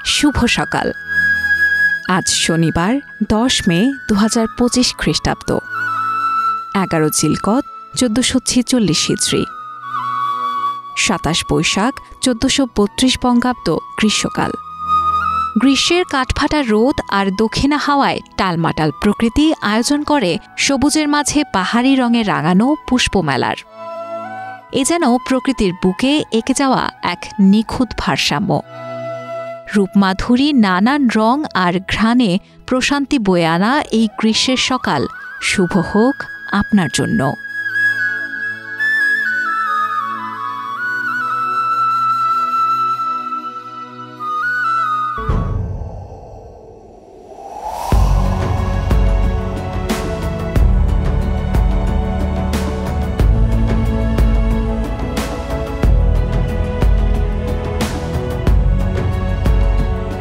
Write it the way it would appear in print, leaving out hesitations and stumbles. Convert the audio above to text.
শুভ সকাল। আজ শনিবার 10 মে 2025 খ্রিস্টাব্দ, 11 জিলকদ 1446 হিজরি, 27 বৈশাখ 1432 বঙ্গাব্দ গ্রীষ্মকাল। গ্রীষ্মের কাঠফাটা রোদ আর দক্ষিণা হাওয়ায় টালমাটাল প্রকৃতি আয়োজন করে সবুজের মাঝে পাহাড়ি রঙে রাঙানো পুষ্পমেলার। এ যেন প্রকৃতির বুকে এঁকে যাওয়া এক নিখুঁত ভারসাম্য। রূপমাধুরী নানান রং আর ঘ্রাণে প্রশান্তি বয়ে আনা এই গ্রীষ্মের সকাল শুভ হোক আপনার জন্য।